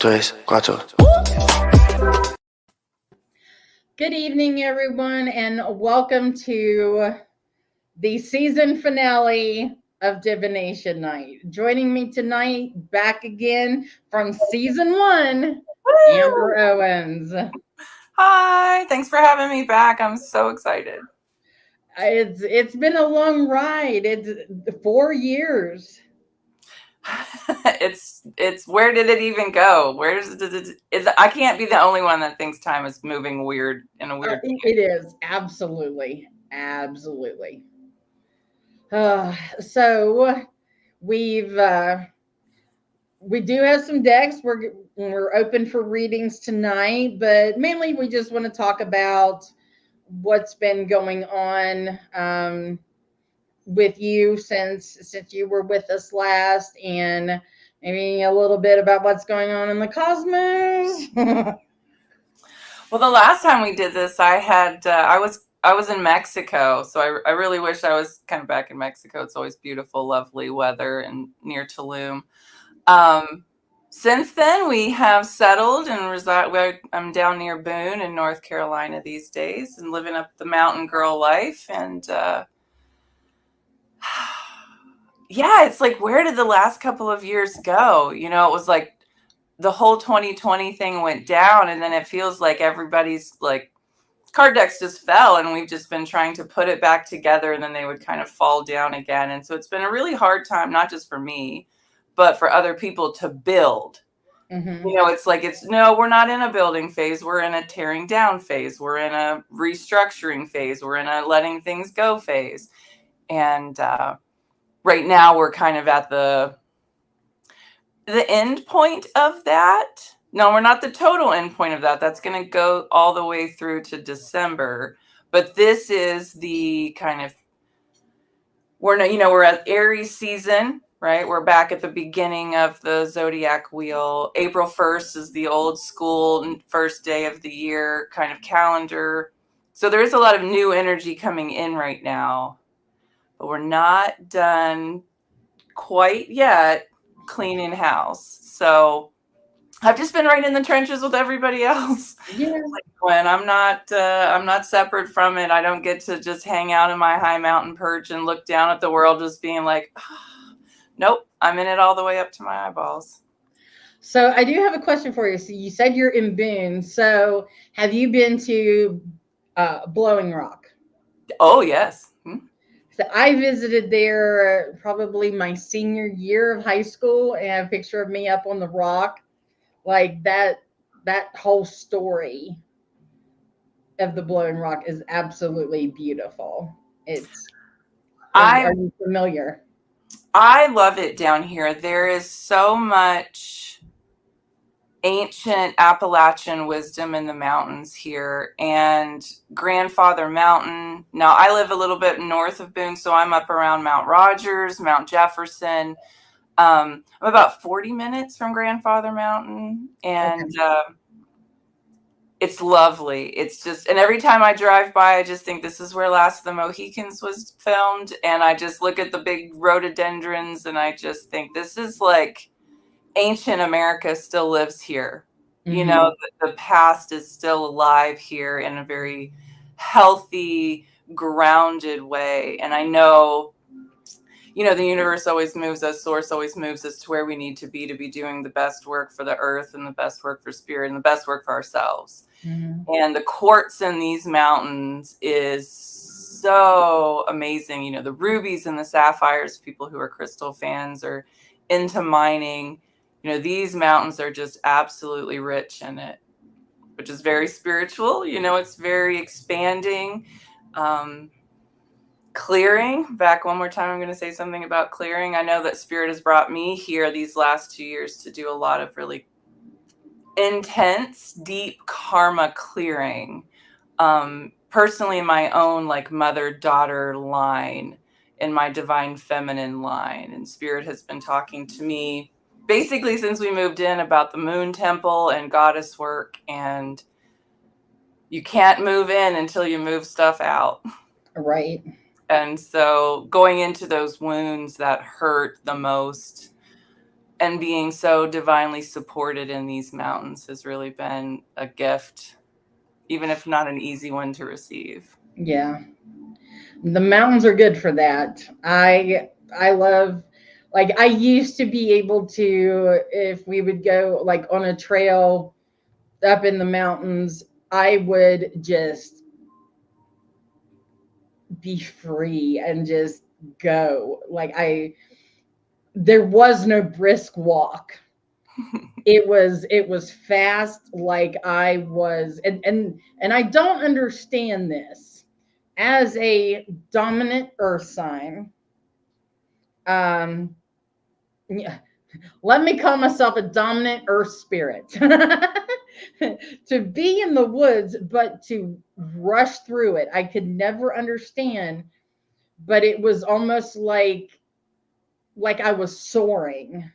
3, 4. Good evening, everyone, and welcome to the season finale of Divination Night. Joining me tonight, back again from season 1, Amber Owens. Hi, thanks for having me back. I'm so excited. It's been a long ride. It's 4 years. It's where did it even go? I can't be the only one that thinks time is moving weird in a weird way. It is absolutely. So we've we do have some decks. We're open for readings tonight, but mainly we just want to talk about what's been going on with you since you were with us last, and maybe a little bit about what's going on in the cosmos. Well, the last time we did this, I was in Mexico, so I really wish I was kind of back in Mexico. It's always beautiful, lovely weather and near Tulum. Since then, we have settled and reside. I'm down near Boone in North Carolina these days and living up the mountain girl life. And yeah, it's like, where did the last couple of years go? You know, it was like the whole 2020 thing went down, and then it feels like everybody's like card decks just fell, and we've just been trying to put it back together, and then they would kind of fall down again. And so it's been a really hard time, not just for me, but for other people to build. Mm-hmm. You know, it's like, no, we're not in a building phase. We're in a tearing down phase. We're in a restructuring phase. We're in a letting things go phase. And right now we're kind of at the end point of that. No, we're not the total end point of that. That's going to go all the way through to December. But this is the kind of, we're at Aries season, right? We're back at the beginning of the zodiac wheel. April 1st is the old school first day of the year kind of calendar. So there is a lot of new energy coming in right now, but we're not done quite yet cleaning house. So I've just been right in the trenches with everybody else. Yeah. Like, when I'm not separate from it. I don't get to just hang out in my high mountain perch and look down at the world just being like, oh, nope, I'm in it all the way up to my eyeballs. So I do have a question for you. So you said you're in Boone. So have you been to Blowing Rock? Oh, yes. So I visited there probably my senior year of high school, and I have a picture of me up on the rock. Like that whole story of the Blowing Rock is absolutely beautiful. Are you familiar? I love it down here. There is so much ancient Appalachian wisdom in the mountains here, and Grandfather Mountain. Now, I live a little bit north of Boone, so I'm up around Mount Rogers, Mount Jefferson. I'm about 40 minutes from Grandfather Mountain, and it's lovely. It's just, and every time I drive by, I just think this is where Last of the Mohicans was filmed, and I just look at the big rhododendrons, and I just think this is like ancient America still lives here. Mm-hmm. You know, the past is still alive here in a very healthy, grounded way. And I know, you know, the universe always moves us, source always moves us to where we need to be doing the best work for the earth and the best work for spirit and the best work for ourselves. Mm-hmm. And the quartz in these mountains is so amazing. You know, the rubies and the sapphires, people who are crystal fans or into mining, you know, these mountains are just absolutely rich in it, which is very spiritual. You know, it's very expanding. Clearing, back one more time, I'm going to say something about clearing. I know that Spirit has brought me here these last 2 years to do a lot of really intense, deep karma clearing. Personally, in my own like mother-daughter line, in my divine feminine line. And Spirit has been talking to me basically since we moved in about the moon temple and goddess work. And you can't move in until you move stuff out. Right. And so going into those wounds that hurt the most and being so divinely supported in these mountains has really been a gift, even if not an easy one to receive. Yeah. The mountains are good for that. I love, like, I used to be able to, if we would go like on a trail up in the mountains, I would just be free and just go. Like, there was no brisk walk. It was fast, like I was, and I don't understand this. As a dominant earth sign, um yeah, let me call myself a dominant earth spirit. To be in the woods, but to rush through it, I could never understand. But it was almost like I was soaring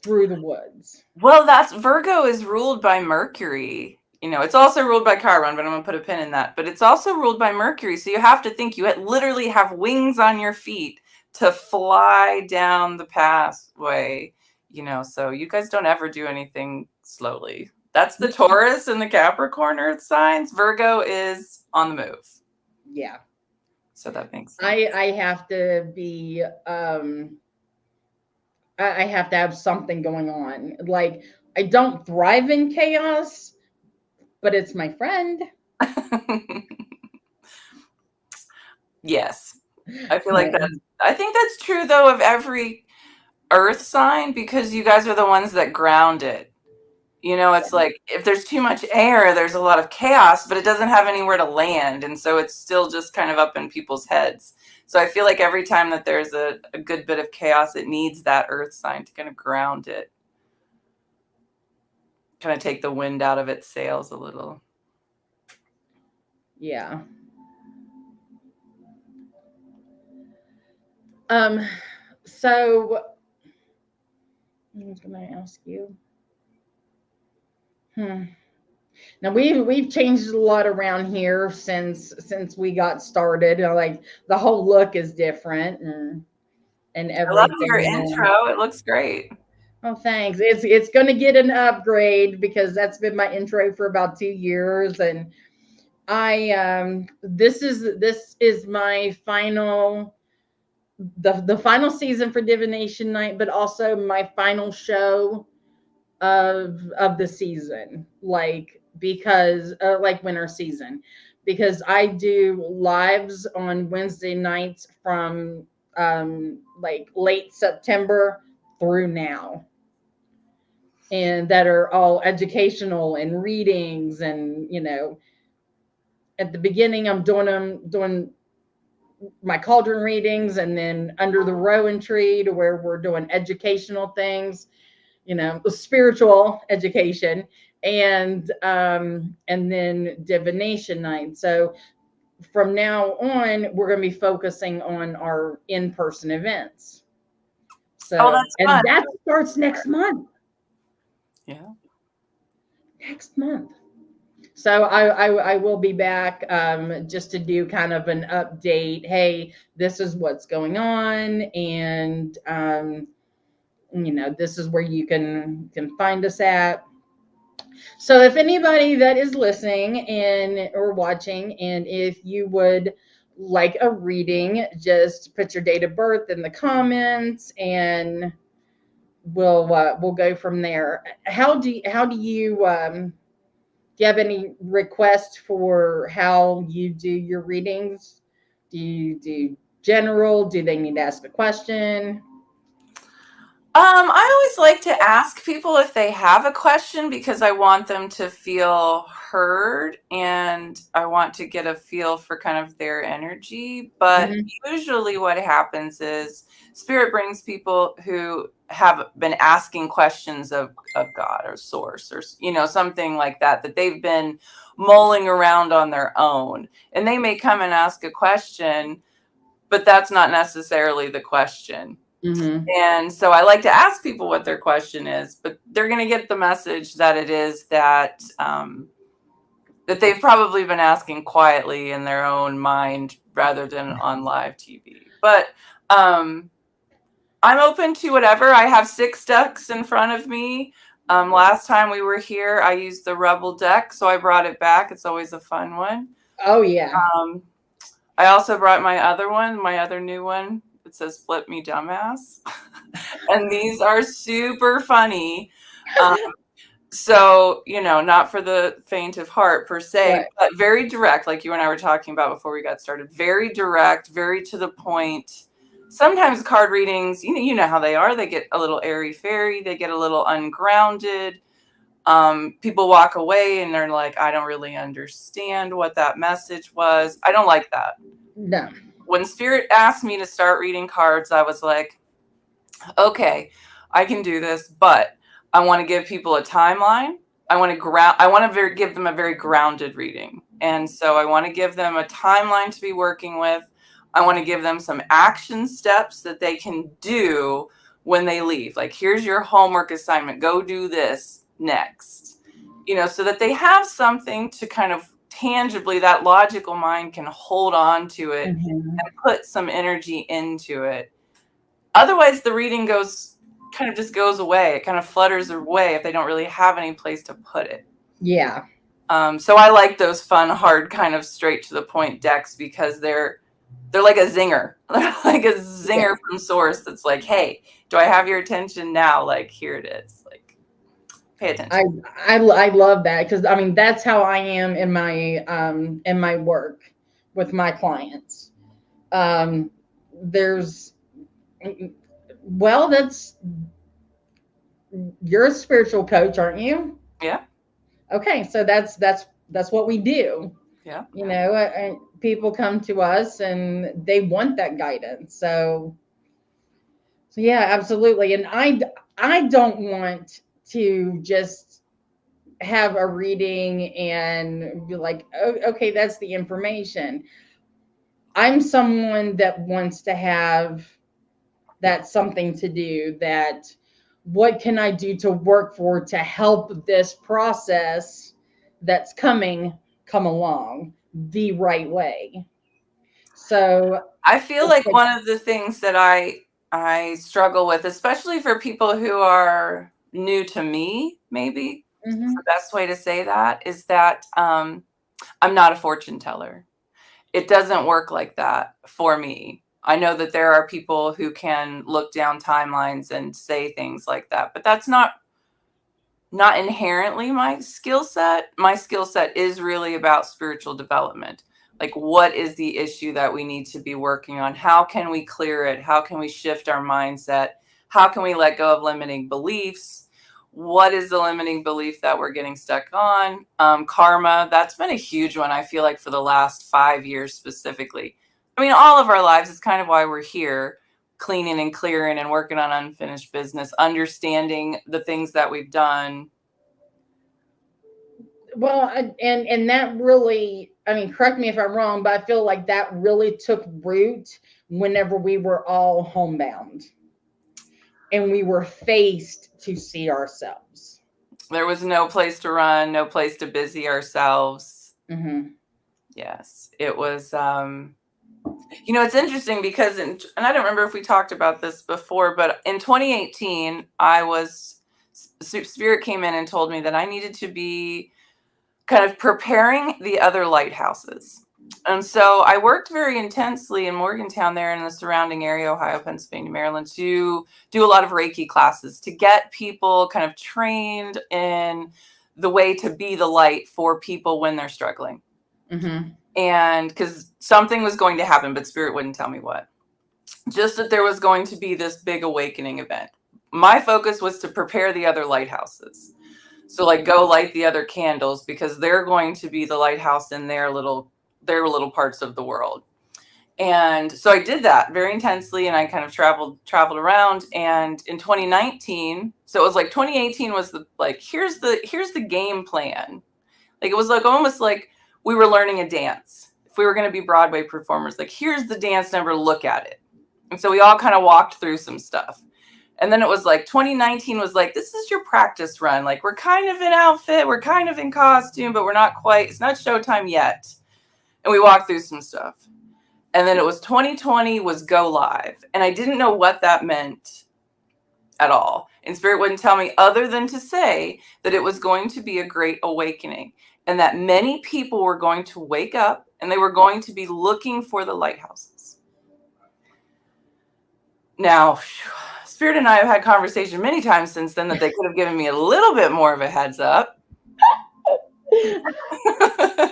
through the woods. Well, that's Virgo is ruled by Mercury. You know, it's also ruled by Chiron, but I'm going to put a pin in that. But it's also ruled by Mercury. So you have to think you literally have wings on your feet to fly down the pathway, you know. So you guys don't ever do anything slowly. That's the Taurus and the Capricorn earth signs. Virgo is on the move. Yeah. So that makes sense. I have to be I have to have something going on. Like, I don't thrive in chaos, but it's my friend. Yes. I feel like I think that's true though of every earth sign, because you guys are the ones that ground it. You know, it's like if there's too much air, there's a lot of chaos, but it doesn't have anywhere to land. And so it's still just kind of up in people's heads. So I feel like every time that there's a good bit of chaos, it needs that earth sign to kind of ground it, kind of take the wind out of its sails a little. Yeah. So I was gonna ask you. Now we've changed a lot around here since we got started. Like, the whole look is different and I love your everything. intro. It looks great. Oh, thanks. It's going to get an upgrade because that's been my intro for about 2 years, and I this is my the final season for Divination Night, but also my final show of the season, like, because like winter season, because I do lives on Wednesday nights from like late September through now, and that are all educational and readings. And at the beginning I'm doing my cauldron readings, and then under the rowan tree to where we're doing educational things, spiritual education, and then divination night. So from now on, we're going to be focusing on our in-person events. So, that's and fun. that starts next month. Yeah. Next month. So I will be back just to do kind of an update. Hey, this is what's going on, and this is where you can find us at. So if anybody that is listening and or watching, and if you would like a reading, just put your date of birth in the comments, and we'll go from there. How do you have any requests for how you do your readings? Do you do general? Do they need to ask a question? I always like to ask people if they have a question, because I want them to feel heard and I want to get a feel for kind of their energy. But usually what happens is Spirit brings people who have been asking questions of God or source, or, something like that they've been mulling around on their own. And they may come and ask a question, but that's not necessarily the question. And so I like to ask people what their question is, but they're going to get the message that it is that they've probably been asking quietly in their own mind rather than on live TV. But I'm open to whatever. I have 6 decks in front of me. Last time we were here, I used the Rebel deck, so I brought it back. It's always a fun one. Oh yeah. I also brought my other one, my other new one. It says "Flip Me, Dumbass," and these are super funny. So, not for the faint of heart per se, Right. but very direct, like you and I were talking about before we got started. Very direct, very to the point. Sometimes card readings, you know how they are. They get a little airy-fairy. They get a little ungrounded. People walk away and they're like, I don't really understand what that message was. I don't like that. No. When Spirit asked me to start reading cards, I was like, okay, I can do this, but I want to give people a timeline. I want to give them a very grounded reading. And so I want to give them a timeline to be working with. I want to give them some action steps that they can do when they leave. Like, here's your homework assignment. Go do this next. So that they have something to kind of tangibly, that logical mind can hold on to it and put some energy into it. Otherwise, the reading kind of just goes away. It kind of flutters away if they don't really have any place to put it. Yeah. So I like those fun, hard, kind of straight to the point decks because they're like a zinger. They're like a zinger from source that's like, hey, do I have your attention now? Like, here it is. Like, pay attention. I love that because that's how I am in my work with my clients. There's that's you're a spiritual coach, aren't you? Yeah. Okay, so that's what we do. Yeah. People come to us and they want that guidance. So yeah, absolutely. And I don't want to just have a reading and be like, oh, okay, that's the information. I'm someone that wants to have that something to do, that what can I do to work for to help this process that's come along the right way. So I feel like one of the things that I struggle with, especially for people who are new to me, maybe the best way to say that is that I'm not a fortune teller. It doesn't work like that for me. I know that there are people who can look down timelines and say things like that, but that's not inherently my skill set. My skill set is really about spiritual development. Like, what is the issue that we need to be working on? How can we clear it? How can we shift our mindset? How can we let go of limiting beliefs? What is the limiting belief that we're getting stuck on? Karma, that's been a huge one, I feel like, for the last 5 years specifically. All of our lives is kind of why we're here, cleaning and clearing and working on unfinished business, understanding the things that we've done. Well, and that really, correct me if I'm wrong, but I feel like that really took root whenever we were all homebound and we were faced to see ourselves. There was no place to run, no place to busy ourselves. Yes, it was. It's interesting because, and I don't remember if we talked about this before, but in 2018, Spirit came in and told me that I needed to be kind of preparing the other lighthouses. And so I worked very intensely in Morgantown there in the surrounding area, Ohio, Pennsylvania, Maryland, to do a lot of Reiki classes to get people kind of trained in the way to be the light for people when they're struggling. And because something was going to happen, but Spirit wouldn't tell me what. Just that there was going to be this big awakening event. My focus was to prepare the other lighthouses. So like, go light the other candles because they're going to be the lighthouse in their little parts of the world. And so I did that very intensely, and I kind of traveled around. And in 2019, so it was like 2018 was here's the game plan. Like, it was like almost like we were learning a dance. If we were going to be Broadway performers, like, here's the dance number, look at it. And so we all kind of walked through some stuff. And then it was like 2019 was like, this is your practice run. Like, we're kind of in outfit, we're kind of in costume, but we're not quite, it's not showtime yet. And we walked through some stuff. And then it was 2020 was go live. And I didn't know what that meant at all. And Spirit wouldn't tell me other than to say that it was going to be a great awakening and that many people were going to wake up and they were going to be looking for the lighthouses. Now, Spirit and I have had conversation many times since then that they could have given me a little bit more of a heads up.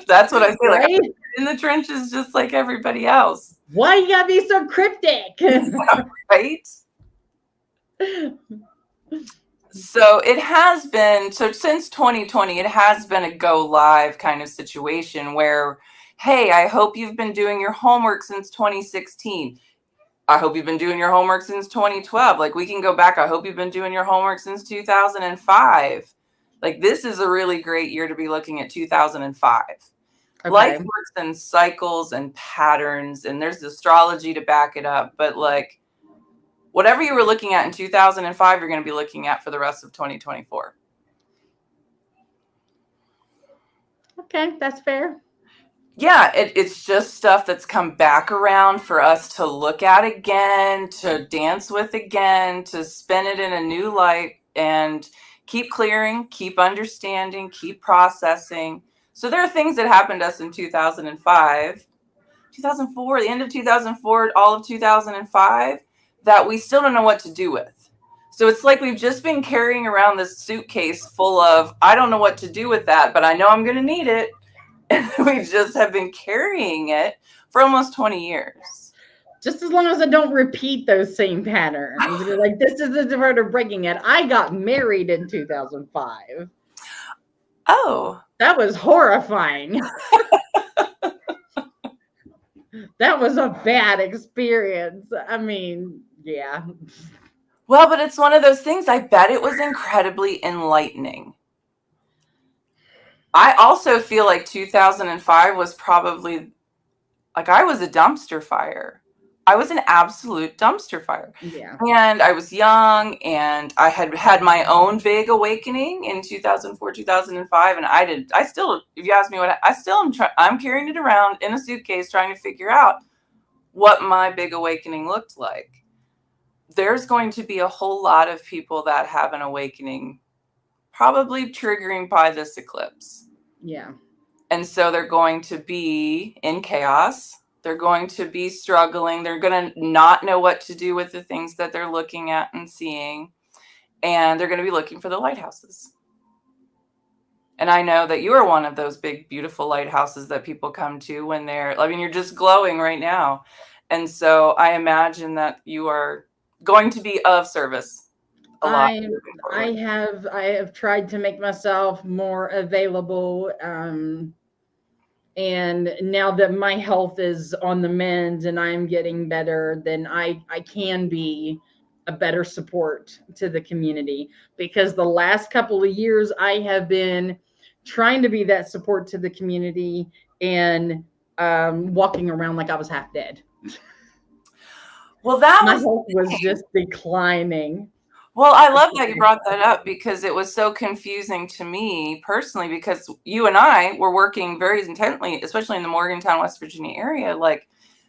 That's what I feel right? like. I'm in the trenches just like everybody else. Why you gotta be so cryptic? Right? So it has been, so since 2020, it has been a go live kind of situation where, hey, I hope you've been doing your homework since 2016. I hope you've been doing your homework since 2012. Like we can go back. I hope you've been doing your homework since 2005. Like this is a really great year to be looking at 2005. Okay. Life works in cycles and patterns, and there's astrology to back it up. But like whatever you were looking at in 2005, you're going to be looking at for the rest of 2024. Okay, that's fair. Yeah, it's just stuff that's come back around for us to look at again, to dance with again, to spin it in a new light and keep clearing, keep understanding, keep processing. So there are things that happened to us in 2005, 2004, the end of 2004, all of 2005, that we still don't know what to do with. So it's like we've just been carrying around this suitcase full of, I don't know what to do with that, but I know I'm going to need it. And we just have been carrying it for almost 20 years. Just as long as I don't repeat those same patterns. Like, this is the part of breaking it. I got married in 2005. Oh. That was horrifying. That was a bad experience. I mean, yeah. Well, but it's one of those things. I bet it was incredibly enlightening. I also feel like 2005 was probably, like, I was a dumpster fire. I was an absolute dumpster fire. Yeah. And I was young and I had had my own big awakening in 2004, 2005. And I still, if you ask me what, I'm carrying it around in a suitcase trying to figure out what my big awakening looked like. There's going to be a whole lot of people that have an awakening, probably triggering by this eclipse. Yeah. And so they're going to be in chaos. They're going to be struggling. They're going to not know what to do with the things that they're looking at and seeing. And they're going to be looking for the lighthouses. And I know that you are one of those big, beautiful lighthouses that people come to when you're just glowing right now. And so I imagine that you are going to be of service. I have tried to make myself more available. And now that my health is on the mend and I'm getting better, then I can be a better support to the community, because the last couple of years I have been trying to be that support to the community and walking around like I was half dead. Well, my health was just declining. Well, I love that you brought that up, because it was so confusing to me personally, because you and I were working very intently, especially in the Morgantown, West Virginia area, like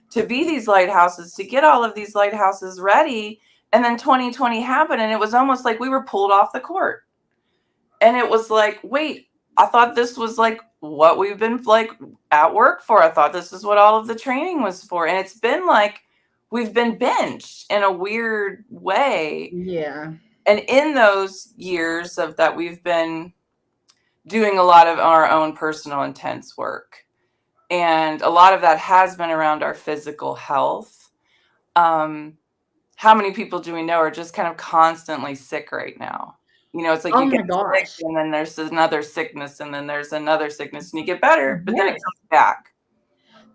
to be these lighthouses, to get all of these lighthouses ready. And then 2020 happened and it was almost like we were pulled off the court. And it was like, wait, I thought this was like what we've been like at work for. I thought this is what all of the training was for. And it's been like, we've been benched in a weird way. Yeah. And in those years of that, we've been doing a lot of our own personal intense work. And a lot of that has been around our physical health. How many people do we know are just kind of constantly sick right now? You know, it's like you get sick and then there's another sickness and then there's another sickness and you get better, but then it comes back.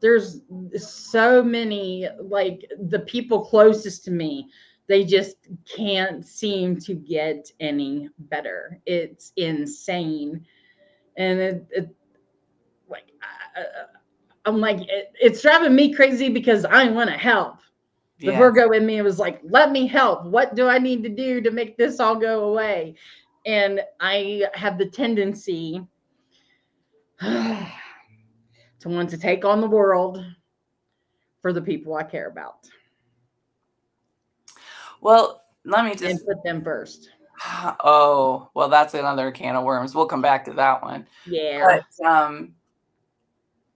There's so many, like the people closest to me, they just can't seem to get any better. It's insane. And I'm like, it's driving me crazy because I want to help. The Virgo in me was like, let me help. What do I need to do to make this all go away? And I have the tendency to want to take on the world, for the people I care about. Well, let me just and put them first. Oh, well, that's another can of worms. We'll come back to that one. Yeah. But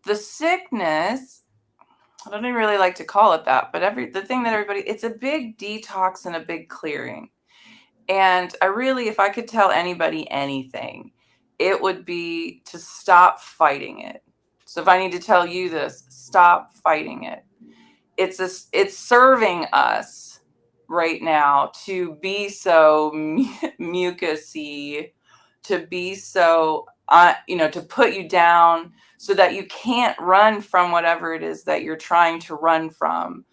the sickness, I don't even really like to call it that, but the thing that everybody, it's a big detox and a big clearing. And I really, if I could tell anybody anything, it would be to stop fighting it. So if I need to tell you this, stop fighting it. It's serving us right now to be so mucusy, to be so, to put you down so that you can't run from whatever it is that you're trying to run from,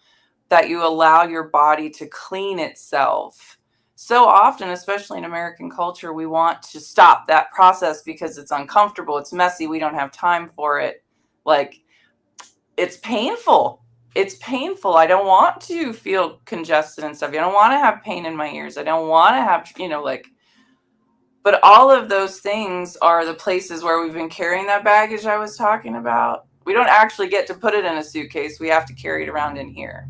that you allow your body to clean itself. So often, especially in American culture, we want to stop that process because it's uncomfortable, it's messy, we don't have time for it. Like, it's painful. It's painful. I don't want to feel congested and stuff. I don't want to have pain in my ears. I don't want to have, but all of those things are the places where we've been carrying that baggage I was talking about. We don't actually get to put it in a suitcase. We have to carry it around in here.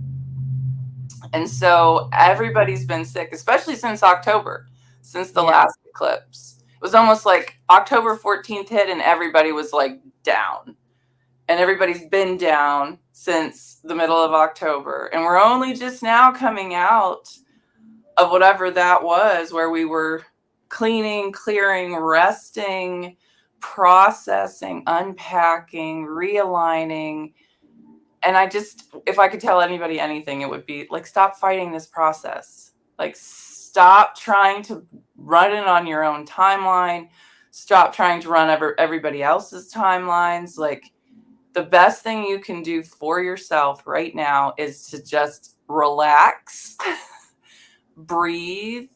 And so everybody's been sick, especially since October, since the last eclipse. It was almost like October 14th hit and everybody was like down. And everybody's been down since the middle of October. And we're only just now coming out of whatever that was, where we were cleaning, clearing, resting, processing, unpacking, realigning. And if I could tell anybody anything, it would be like, stop fighting this process. Like, stop trying to run it on your own timeline. Stop trying to run everybody else's timelines. Like, the best thing you can do for yourself right now is to just relax, breathe,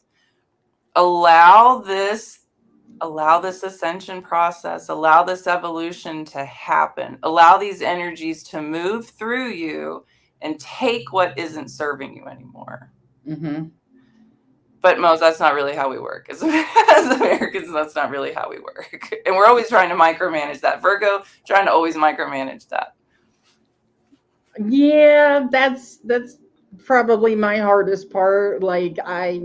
allow this ascension process, allow this evolution to happen, allow these energies to move through you and take what isn't serving you anymore. Mm-hmm. But most, that's not really how we work. As Americans, that's not really how we work. And we're always trying to micromanage that. Virgo, trying to always micromanage that. Yeah, that's probably my hardest part. Like, I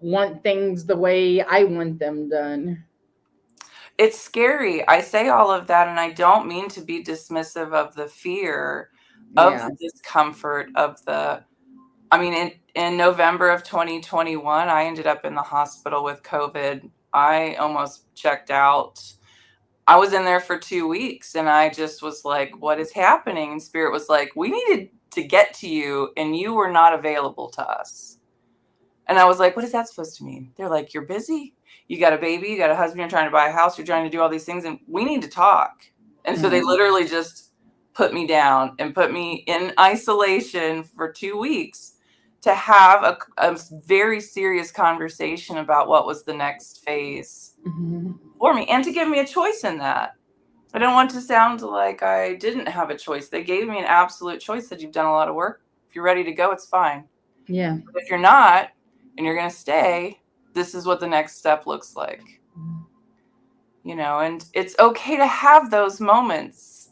want things the way I want them done. It's scary. I say all of that, and I don't mean to be dismissive of the fear, of the discomfort, in November of 2021, I ended up in the hospital with COVID. I almost checked out. I was in there for 2 weeks, and I just was like, what is happening? And Spirit was like, we needed to get to you, and you were not available to us. And I was like, what is that supposed to mean? They're like, you're busy. You got a baby, you got a husband, you're trying to buy a house, you're trying to do all these things, and we need to talk. And so they literally just put me down and put me in isolation for 2 weeks to have a very serious conversation about what was the next phase for me, and to give me a choice in that. I don't want to sound like I didn't have a choice. They gave me an absolute choice. Said, you've done a lot of work. If you're ready to go, it's fine. Yeah. But if you're not, and you're going to stay, this is what the next step looks like. And it's okay to have those moments.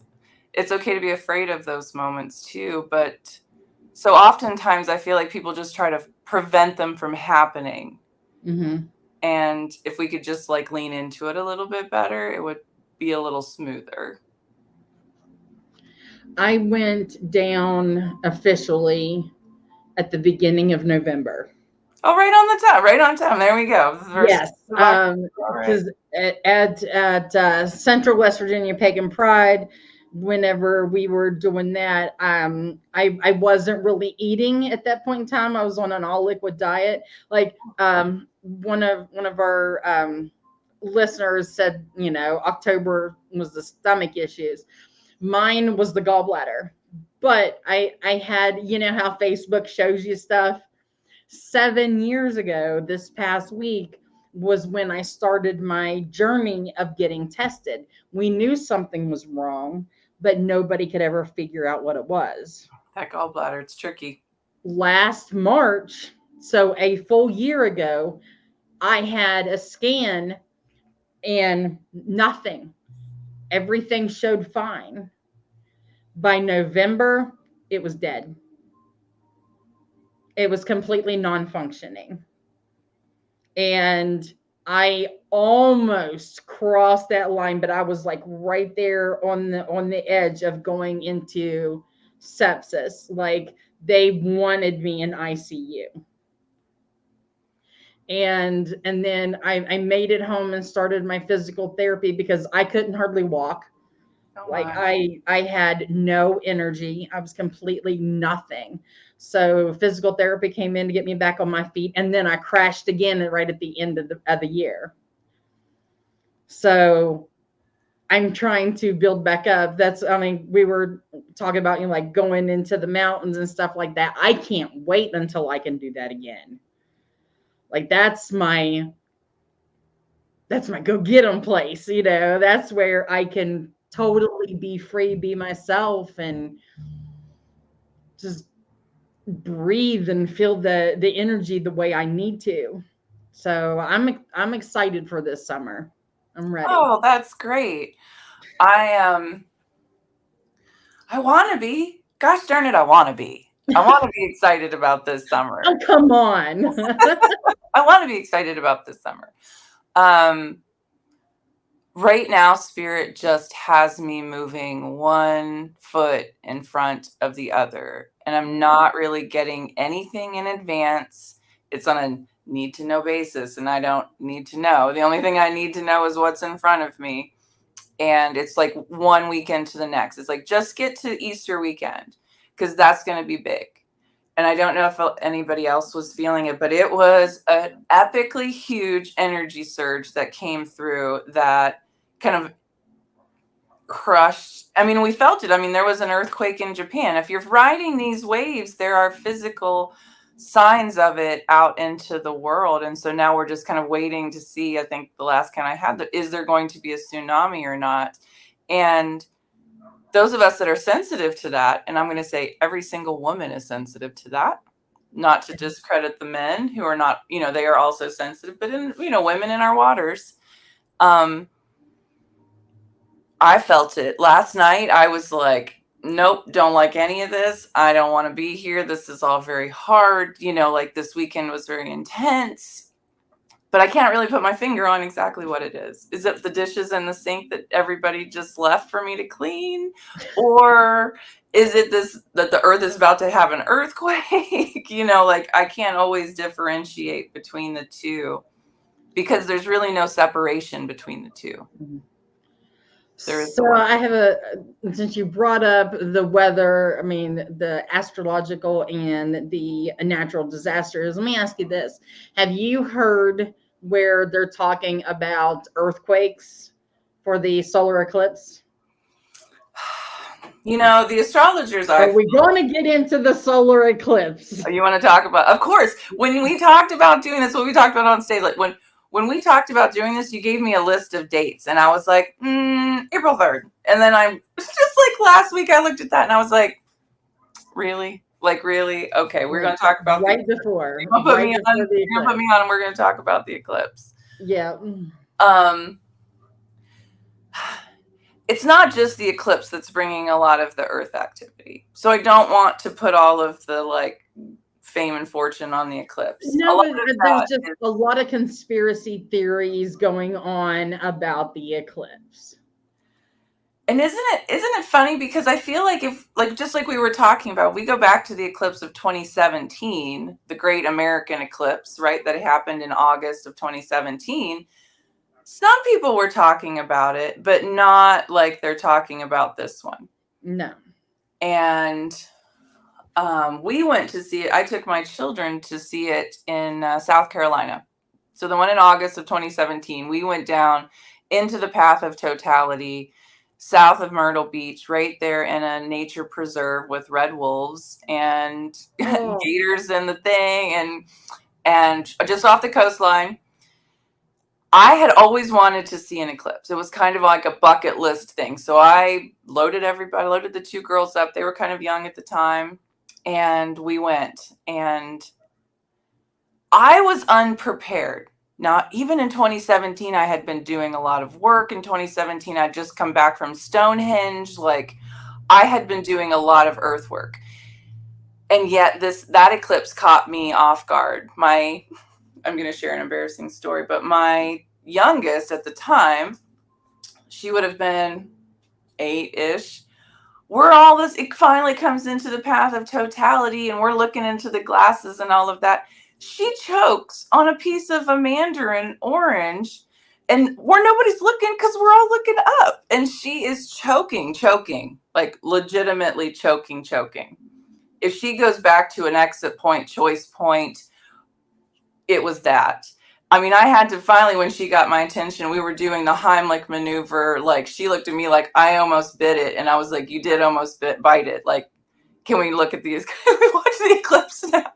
It's okay to be afraid of those moments too. But so oftentimes I feel like people just try to prevent them from happening. Mm-hmm. And if we could just like lean into it a little bit better, it would be a little smoother. I went down officially at the beginning of November. Oh, right on the top, right on time. There we go. Yes, because at Central West Virginia Pagan Pride, whenever we were doing that, I wasn't really eating at that point in time. I was on an all liquid diet. Like, one of our listeners said, October was the stomach issues. Mine was the gallbladder. But I had, how Facebook shows you stuff. 7 years ago, this past week, was when I started my journey of getting tested. We knew something was wrong, but nobody could ever figure out what it was. That gallbladder, it's tricky. Last March, so a full year ago, I had a scan and nothing. Everything showed fine. By November, it was dead. It was completely non-functioning. And I almost crossed that line, but I was like right there on the edge of going into sepsis. Like they wanted me in ICU. And then I made it home and started my physical therapy because I couldn't hardly walk. Oh Like my. I had no energy. I was completely nothing. So physical therapy came in to get me back on my feet, and then I crashed again right at the end of the year. So I'm trying to build back up. That's, I mean, we were talking about, you know, like going into the mountains and stuff like that. I can't wait until I can do that again. Like that's my go get 'em place, you know. That's where I can totally be free, be myself, and just breathe and feel the energy the way I need to. So I'm excited for this summer. I'm ready. Oh, that's great. I I want to be. Gosh darn it, I want to be. I want to be excited about this Oh, summer. come on. I want to be excited about this summer. Um, right now, Spirit just has me moving one foot in front of the other, and I'm not really getting anything in advance. It's on a need to know basis, and I don't need to know. The only thing I need to know is what's in front of me. And it's like one weekend to the next. It's like, just get to Easter weekend because that's going to be big. And I don't know if anybody else was feeling it, but it was an epically huge energy surge that came through that kind of crushed. I mean, we felt it. I mean, there was an earthquake in Japan. If you're riding these waves, there are physical signs of it out into the world. And so now we're just kind of waiting to see. I think the last count I had, is there going to be a tsunami or not? And those of us that are sensitive to that, and I'm going to say every single woman is sensitive to that, not to discredit the men who are not, you know, they are also sensitive, but in, you know, women in our waters. I felt it last night. I was like, nope, don't like any of this. I don't want to be here. This is all very hard. You know, like this weekend was very intense, but I can't really put my finger on exactly what it is. Is it the dishes in the sink that everybody just left for me to clean? Or is it this, that the earth is about to have an earthquake? You know, like I can't always differentiate between the two because there's really no separation between the two. There is the So one. I have since you brought up the weather, I mean, the astrological and the natural disasters, let me ask you this. Have you heard where they're talking about earthquakes for the solar eclipse? You know, the astrologers Are I we going to get into the solar eclipse? you want to talk about, of course, when we talked about doing this, what we talked about on stage, like when we talked about doing this, you gave me a list of dates and I was like, April 3rd. And then I'm just like last week I looked at that and I was like, really? Like, really? Okay, we're going to talk about right before. you're gonna put me on, the you're gonna put me on and we're going to talk about the eclipse. Yeah. It's not just the eclipse that's bringing a lot of the earth activity. So I don't want to put all of the like fame and fortune on the eclipse. No, but there's just a lot of conspiracy theories going on about the eclipse. And isn't it funny, because I feel like if, like, just like we were talking about, we go back to the eclipse of 2017, the great American eclipse, right, that happened in August of 2017. Some people were talking about it, but not like they're talking about this one. No. And we went to see it. I took my children to see it in South Carolina. So the one in August of 2017, we went down into the path of totality, south of Myrtle Beach, right there in a nature preserve with red wolves and gators in the thing, and just off the coastline. I had always wanted to see an eclipse. It was kind of like a bucket list thing. So I loaded the two girls up. They were kind of young at the time. And we went. And I was unprepared. Now, even in 2017, I had been doing a lot of work. In 2017, I'd just come back from Stonehenge. Like, I had been doing a lot of earth work. And yet that eclipse caught me off guard. I'm going to share an embarrassing story, but my youngest at the time, she would have been 8-ish. It finally comes into the path of totality, and we're looking into the glasses and all of that. She chokes on a piece of a mandarin orange, and where nobody's looking because we're all looking up, and she is choking, like legitimately choking. If she goes back to an exit point, choice point, it was that. I mean, I had to finally, when she got my attention, we were doing the Heimlich maneuver. Like, she looked at me like I almost bit it. And I was like, you did almost bite it. Like, can we look at these? Can we watch the eclipse now?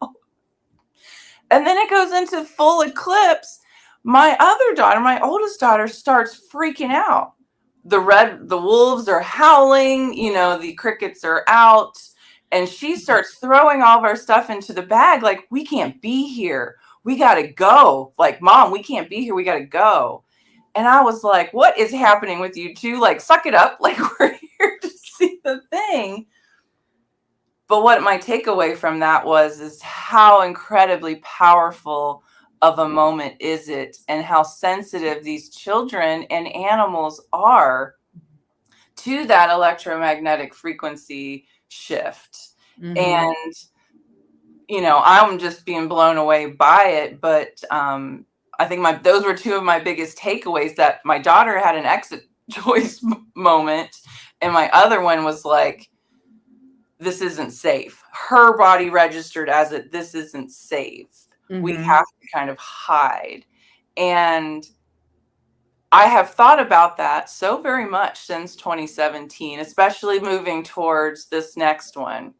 And then it goes into full eclipse. My other daughter, my oldest daughter, starts freaking out. The wolves are howling, the crickets are out. And she starts throwing all of our stuff into the bag. Like, we can't be here. We got to go. Like, Mom, we can't be here. We got to go. And I was like, what is happening with you two? Like, suck it up. Like, we're here to see the thing. But what my takeaway from that is how incredibly powerful of a moment is it, and how sensitive these children and animals are to that electromagnetic frequency shift. Mm-hmm. And I'm just being blown away by it. But I think those were two of my biggest takeaways, that my daughter had an exit choice moment, and my other one was like, this isn't safe. Her body registered as this isn't safe. Mm-hmm. We have to kind of hide. And I have thought about that so very much since 2017, especially moving towards this next one.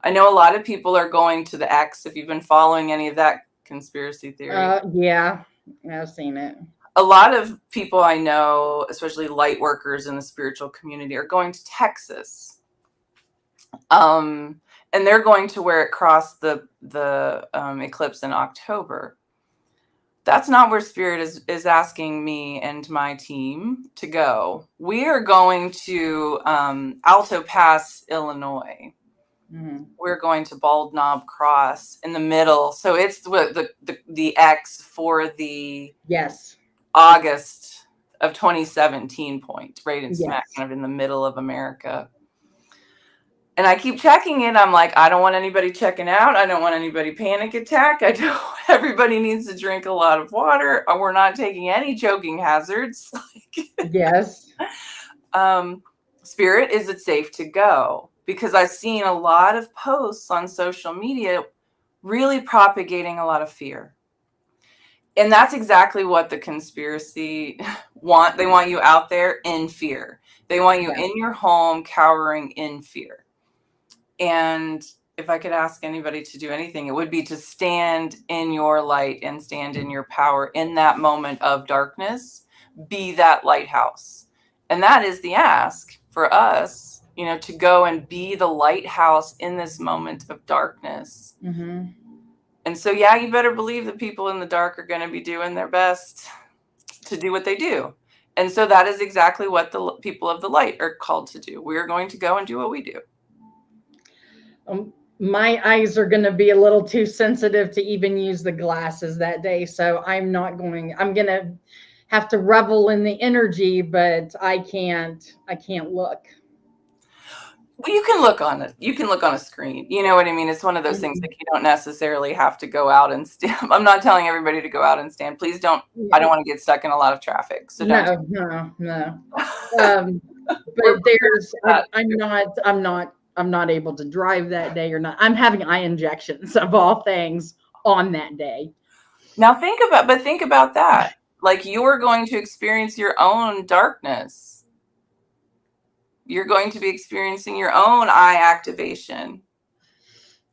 I know a lot of people are going to the X, if you've been following any of that conspiracy theory. Yeah, I've seen it. A lot of people I know, especially light workers in the spiritual community, are going to Texas. And they're going to where it crossed the eclipse in October. That's not where Spirit is asking me and my team to go. We are going to Alto Pass, Illinois. Mm-hmm. We're going to Bald Knob Cross in the middle. So it's the X for the August of 2017 point, right in smack kind of in the middle of America. And I keep checking it. I'm like, I don't want anybody checking out. I don't want anybody panic attack. Everybody needs to drink a lot of water. We're not taking any choking hazards. Yes. Spirit, is it safe to go? Because I've seen a lot of posts on social media really propagating a lot of fear. And that's exactly what the conspiracy want. They want you out there in fear. They want you in your home cowering in fear. And if I could ask anybody to do anything, it would be to stand in your light and stand in your power in that moment of darkness. Be that lighthouse. And that is the ask for us, to go and be the lighthouse in this moment of darkness. Mm-hmm. And so, you better believe the people in the dark are going to be doing their best to do what they do. And so that is exactly what the people of the light are called to do. We are going to go and do what we do. My eyes are going to be a little too sensitive to even use the glasses that day. So I'm going to have to revel in the energy, but I can't look. Well, you can look on it. You can look on a screen. You know what I mean? It's one of those things that you don't necessarily have to go out and stand. I'm not telling everybody to go out and stand. Please don't. Yeah. I don't want to get stuck in a lot of traffic. So don't. No. But I'm not able to drive that day, or not. I'm having eye injections of all things on that day. Now think about that. Like, you're going to experience your own darkness. You're going to be experiencing your own eye activation.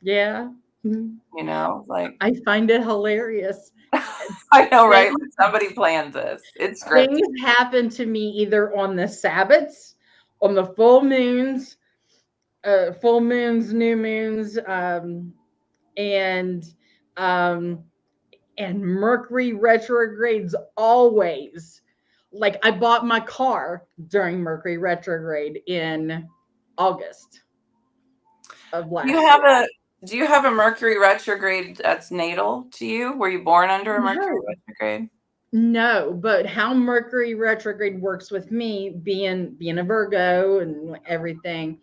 Yeah. Like, I find it hilarious. I know, right? Like, somebody planned this. It's great. Things happen to me either on the Sabbaths, on the full moons, new moons, and Mercury retrogrades always. Like, I bought my car during Mercury retrograde in August of last year. Do you have a Mercury retrograde that's natal to you? Were you born under a Mercury No, retrograde? no, but how Mercury retrograde works with me, being a Virgo and everything,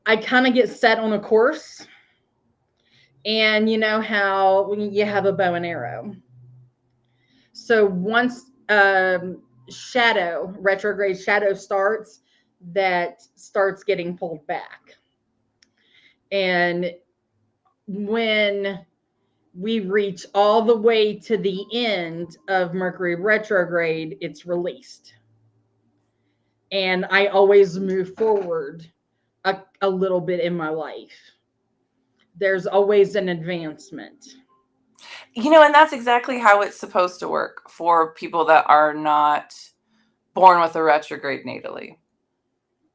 I kind of get set on a course, and you know how when you have a bow and arrow. So once shadow retrograde shadow starts, that starts getting pulled back, and when we reach all the way to the end of Mercury retrograde, it's released. And I always move forward a little bit in my life. There's always an advancement. And that's exactly how it's supposed to work for people that are not born with a retrograde natally.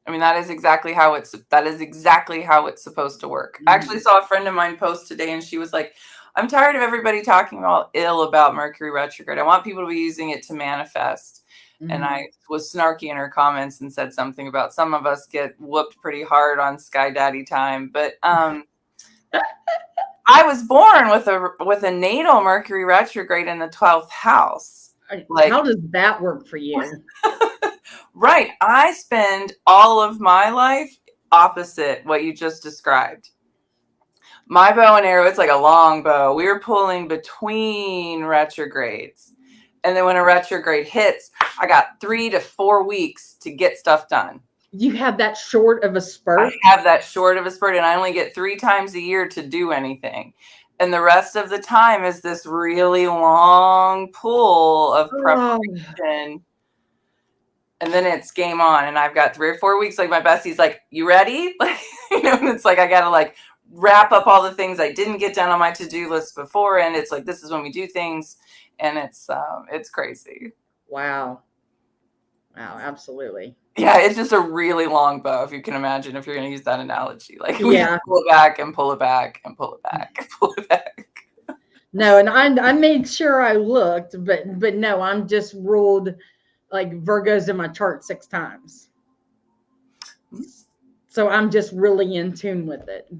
I mean, that is exactly how it's supposed to work. I actually saw a friend of mine post today, and she was like, I'm tired of everybody talking ill about Mercury retrograde. I want people to be using it to manifest. And I was snarky in her comments and said something about some of us get whooped pretty hard on Sky Daddy time. But I was born with a natal Mercury retrograde in the 12th house. How does that work for you? Right. I spend all of my life opposite what you just described. My bow and arrow, it's like a long bow. We were pulling between retrogrades. And then when a retrograde hits, I got 3 to 4 weeks to get stuff done. You have that short of a spurt? I have that short of a spurt, and I only get 3 times a year to do anything. And the rest of the time is this really long pull of preparation. And then it's game on, and I've got 3 or 4 weeks. Like my bestie's like, "You ready?" Like, and it's like I gotta like wrap up all the things I didn't get done on my to-do list before, and it's like this is when we do things, and it's crazy. Wow, absolutely. Yeah, it's just a really long bow, if you can imagine, if you're going to use that analogy. Like, we Yeah. pull it back and pull it back and pull it back and pull it back. No, and I made sure I looked, but no, I'm just ruled like Virgo's in my chart 6 times. So I'm just really in tune with it.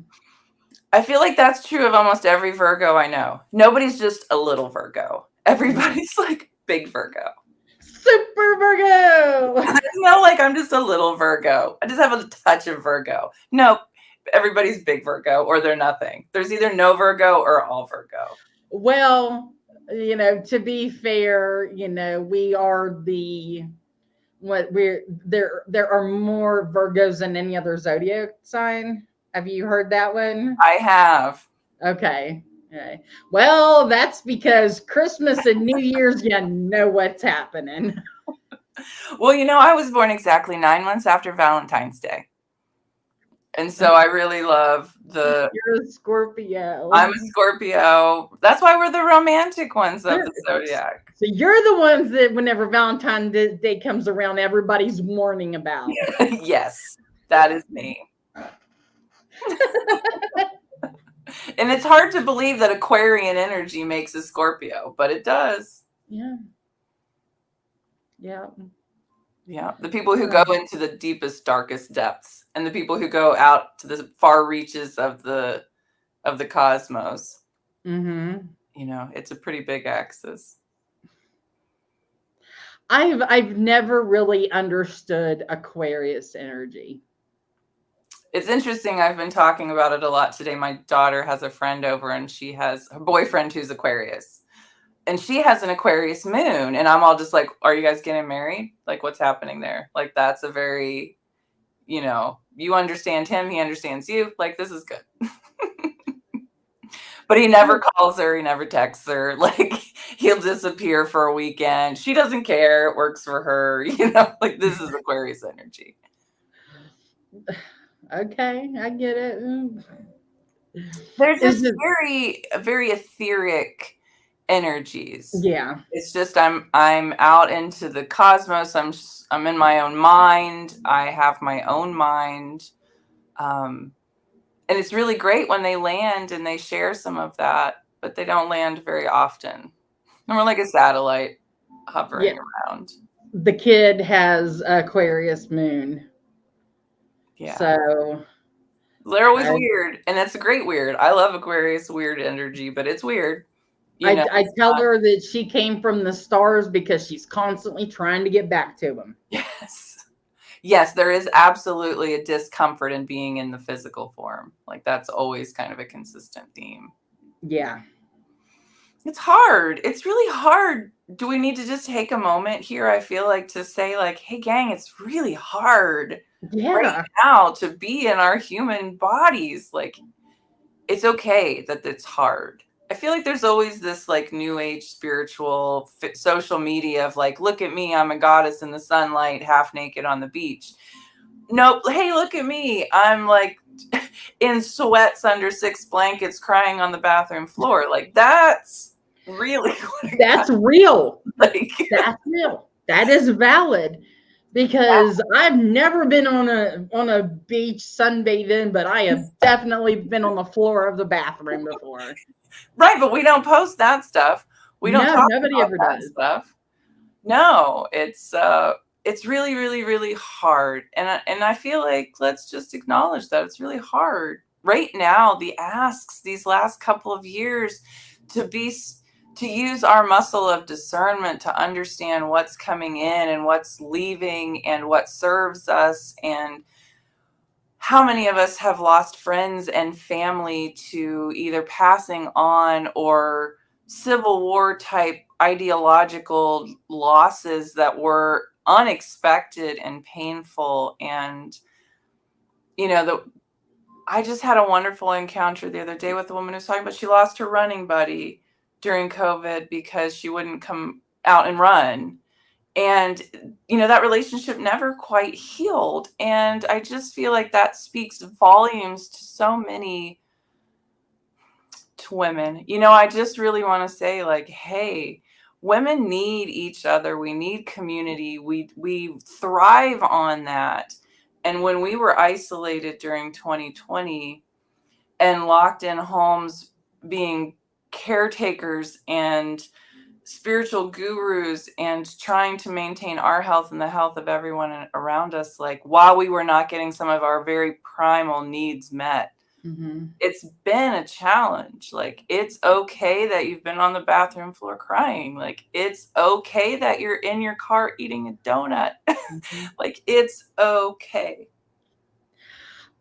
I feel like that's true of almost every Virgo I know. Nobody's just a little Virgo. Everybody's like big Virgo. Super Virgo. There's no like I'm just a little Virgo. I just have a touch of Virgo. No, everybody's big Virgo, or they're nothing. There's either no Virgo or all Virgo. Well, to be fair, we are there are more Virgos than any other zodiac sign. Have you heard that one? I have. Okay. Well, that's because Christmas and New Year's, you know what's happening. Well, I was born exactly 9 months after Valentine's Day. And so I really love You're a Scorpio. I'm a Scorpio. That's why we're the romantic ones of the zodiac. So you're the ones that whenever Valentine's Day comes around, everybody's warning about. Yes, that is me. And it's hard to believe that Aquarian energy makes a Scorpio, but it does. Yeah. Yeah. The people who go into the deepest, darkest depths, and the people who go out to the far reaches of the cosmos. Mm-hmm. It's a pretty big axis. I've never really understood Aquarius energy. It's interesting. I've been talking about it a lot today. My daughter has a friend over, and she has her boyfriend who's Aquarius, and she has an Aquarius moon. And I'm all just like, are you guys getting married? Like, what's happening there? Like, that's a very, you understand him, he understands you. Like, this is good. But he never calls her. He never texts her. Like, he'll disappear for a weekend. She doesn't care. It works for her. Like, this is Aquarius energy. Okay, I get it. They're just very, very etheric energies. Yeah. It's just I'm out into the cosmos. I'm in my own mind. I have my own mind. And it's really great when they land and they share some of that, but they don't land very often. And we're like a satellite hovering around. The kid has Aquarius moon. Yeah. So They're always I, weird, and it's a great weird. I love Aquarius weird energy, but it's weird. You know, I it's tell not. her that she came from the stars because she's constantly trying to get back to them. Yes. Yes, there is absolutely a discomfort in being in the physical form. Like that's always kind of a consistent theme. Yeah. It's hard. It's really hard. Do we need to just take a moment here, I feel like, to say like, hey gang, it's really hard right Yeah. now to be in our human bodies. Like it's okay that it's hard. I feel like there's always this like new age spiritual social media of like, look at me, I'm a goddess in the sunlight, half naked on the beach. Nope. Hey, look at me. I'm like in sweats under 6 blankets crying on the bathroom floor. Like that's really what it got That's real. like. That's real. That is valid because I've never been on a beach sunbathing, but I have definitely been on the floor of the bathroom before. Right, but we don't post that stuff. We don't No, talk nobody about ever that does. stuff. No, it's really, really, really hard. And I feel like let's just acknowledge that it's really hard. Right now, the asks these last couple of years to be to use our muscle of discernment to understand what's coming in and what's leaving and what serves us, and how many of us have lost friends and family to either passing on or Civil War type ideological losses that were unexpected and painful. And, you know, I just had a wonderful encounter the other day with a woman who's talking about she lost her running buddy during COVID because she wouldn't come out and run. And, you know, that relationship never quite healed. And I just feel like that speaks volumes to so many to women. You know, I just really want to say, like, hey, women need each other. We need community. We thrive on that. And when we were isolated during 2020 and locked in homes being caretakers and spiritual gurus and trying to maintain our health and the health of everyone around us, like while we were not getting some of our very primal needs met, Mm-hmm. it's been a challenge. Like it's okay that you've been on the bathroom floor crying. Like it's okay that you're in your car eating a donut. Mm-hmm. Like it's okay.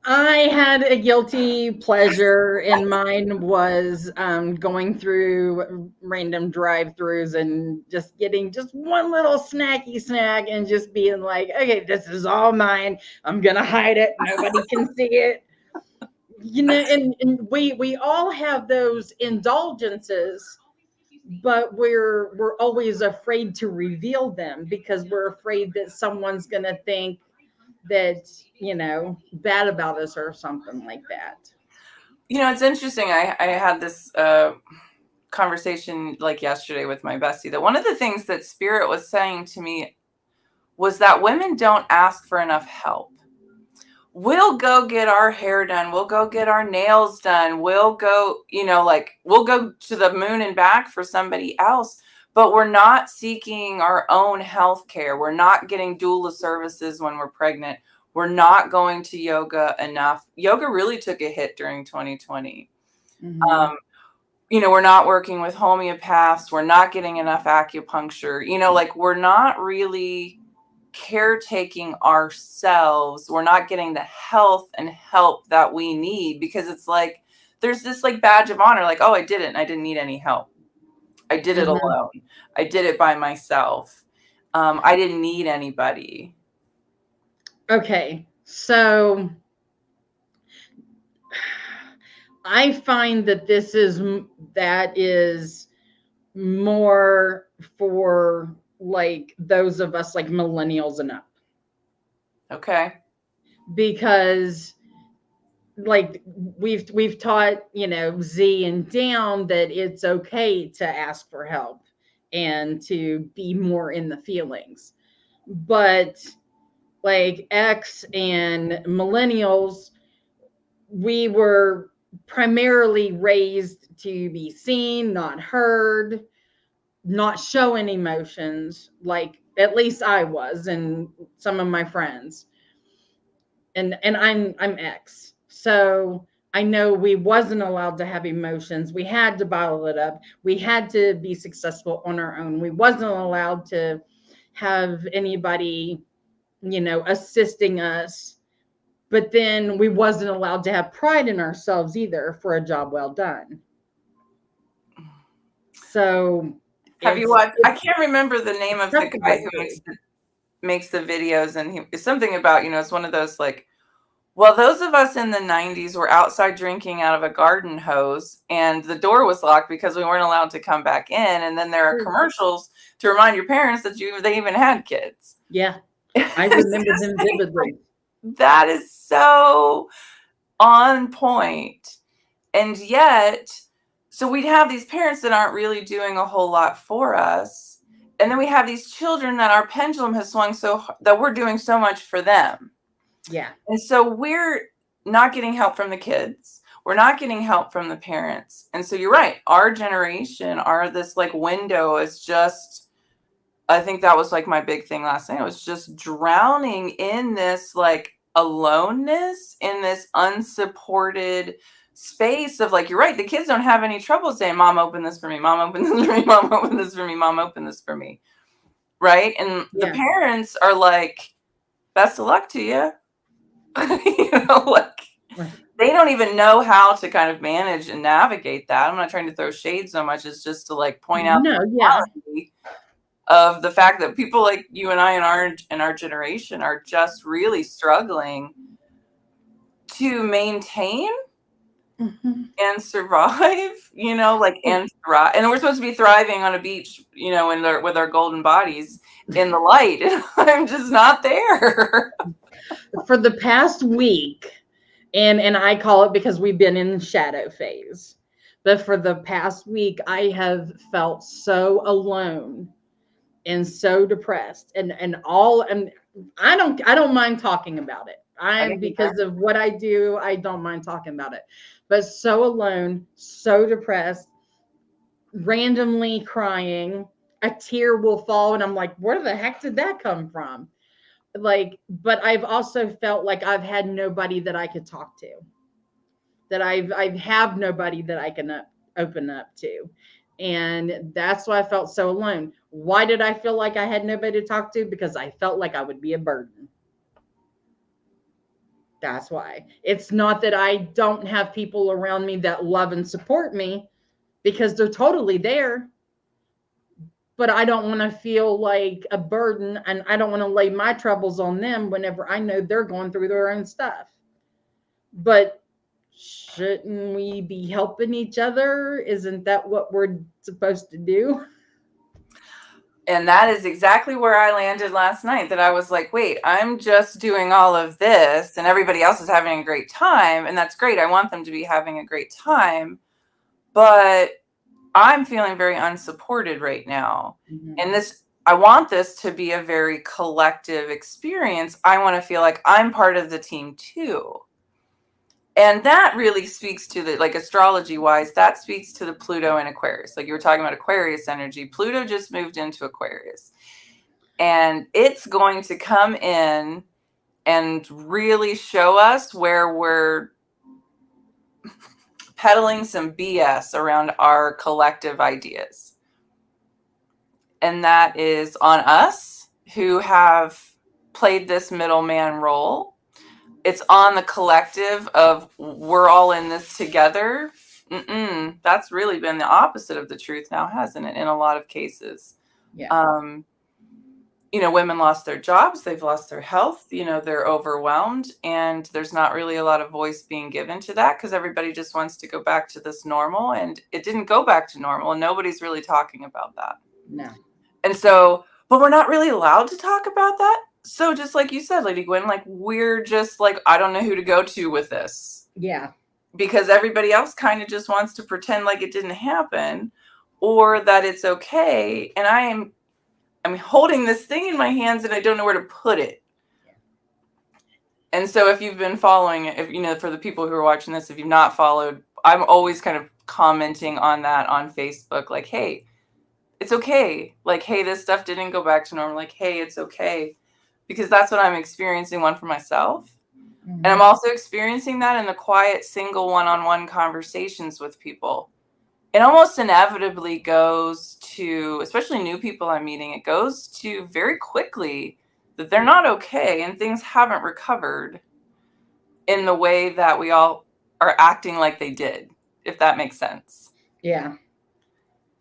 I had a guilty pleasure, and mine was going through random drive-throughs and just getting just one little snacky snack and just being like, okay, this is all mine. I'm gonna hide it. Nobody can see it. You know, and we all have those indulgences, but we're always afraid to reveal them because we're afraid that someone's gonna think that, you know, bad about us or something like that. You know, it's interesting. I had this conversation like yesterday with my bestie that one of the things that Spirit was saying to me was that women don't ask for enough help. We'll go get our hair done. We'll go get our nails done. We'll go, you know, like we'll go to the moon and back for somebody else, but we're not seeking our own health care. We're not getting doula services when we're pregnant. We're not going to yoga enough. Yoga really took a hit during 2020. Mm-hmm. Um, you know, we're not working with homeopaths. We're not getting enough acupuncture. You know, like we're not really caretaking ourselves. We're not getting the health and help that we need because it's like there's this like badge of honor, like, oh, I did it and I didn't need any help. I did it Mm-hmm. alone. I did it by myself. I didn't need anybody. Okay, so I find that that is more for like those of us like millennials and up, Okay. because like we've taught, you know, Z and down that it's okay to ask for help and to be more in the feelings. But like X and millennials, we were primarily raised to be seen, not heard, not showing emotions, like at least I was and some of my friends. And I'm X. So I know we wasn't allowed to have emotions. We had to bottle it up. We had to be successful on our own. We wasn't allowed to have anybody, assisting us. But then we wasn't allowed to have pride in ourselves either for a job well done. So have you watched? I can't remember the name of the guy who makes the videos, and it's something about, it's one of those like, well, those of us in the 90s were outside drinking out of a garden hose, and the door was locked because we weren't allowed to come back in. And then there are commercials to remind your parents that they even had kids. Yeah, I remember them vividly. That is so on point. And yet, so we'd have these parents that aren't really doing a whole lot for us. And then we have these children that our pendulum has swung so that we're doing so much for them. Yeah. And so we're not getting help from the kids. We're not getting help from the parents. And so you're right. Our generation, this like window is just, I think that was like my big thing last night. It was just drowning in this like aloneness, in this unsupported space of like, you're right. The kids don't have any trouble saying, Mom, open this for me. Mom, open this for me. Mom, open this for me. Mom, open this for me. Right. And the parents are like, best of luck to you. Like they don't even know how to kind of manage and navigate that. I'm not trying to throw shade so much as just to like point out the reality of the fact that people like you and I and our generation are just really struggling to maintain and survive, and thrive. And we're supposed to be thriving on a beach, with our golden bodies in the light. And I'm just not there. For the past week, and I call it because we've been in shadow phase, but for the past week, I have felt so alone and so depressed, and I don't mind talking about it. Because of what I do, I don't mind talking about it, but so alone, so depressed, randomly crying, a tear will fall, and I'm like, where the heck did that come from? But I've also felt like I've had nobody that I could talk to, that I have nobody that I can open up to. And that's why I felt so alone. Why did I feel like I had nobody to talk to? Because I felt like I would be a burden. That's why. It's not that I don't have people around me that love and support me, because they're totally there. But I don't want to feel like a burden, and I don't want to lay my troubles on them whenever I know they're going through their own stuff. But shouldn't we be helping each other? Isn't that what we're supposed to do? And that is exactly where I landed last night, that I was like, wait, I'm just doing all of this and everybody else is having a great time. And that's great. I want them to be having a great time. But I'm feeling very unsupported right now. Mm-hmm. And I want this to be a very collective experience. I want to feel like I'm part of the team too. And that really speaks to the, like, astrology wise, that speaks to the Pluto in Aquarius. Like you were talking about Aquarius energy. Pluto just moved into Aquarius. And it's going to come in and really show us where we're peddling some BS around our collective ideas. And that is on us who have played this middleman role. It's on the collective of we're all in this together. That's really been the opposite of the truth now, hasn't it? In a lot of cases. Yeah. Women lost their jobs, they've lost their health, they're overwhelmed, and there's not really a lot of voice being given to that because everybody just wants to go back to this normal, and it didn't go back to normal, and nobody's really talking about that. No. And so, but we're not really allowed to talk about that. So just like you said, Lady Gwen, like we're just like, I don't know who to go to with this. Yeah. Because everybody else kind of just wants to pretend like it didn't happen or that it's okay. And I'm holding this thing in my hands and I don't know where to put it. And so if you've been following it, for the people who are watching this, if you've not followed, I'm always kind of commenting on that on Facebook, like, hey, it's okay. Like, hey, this stuff didn't go back to normal. Like, hey, it's okay. Because that's what I'm experiencing, one for myself, And I'm also experiencing that in the quiet, single, one-on-one conversations with people. It almost inevitably goes to, especially new people I'm meeting, it goes to very quickly that they're not okay and things haven't recovered in the way that we all are acting like they did, if that makes sense. Yeah.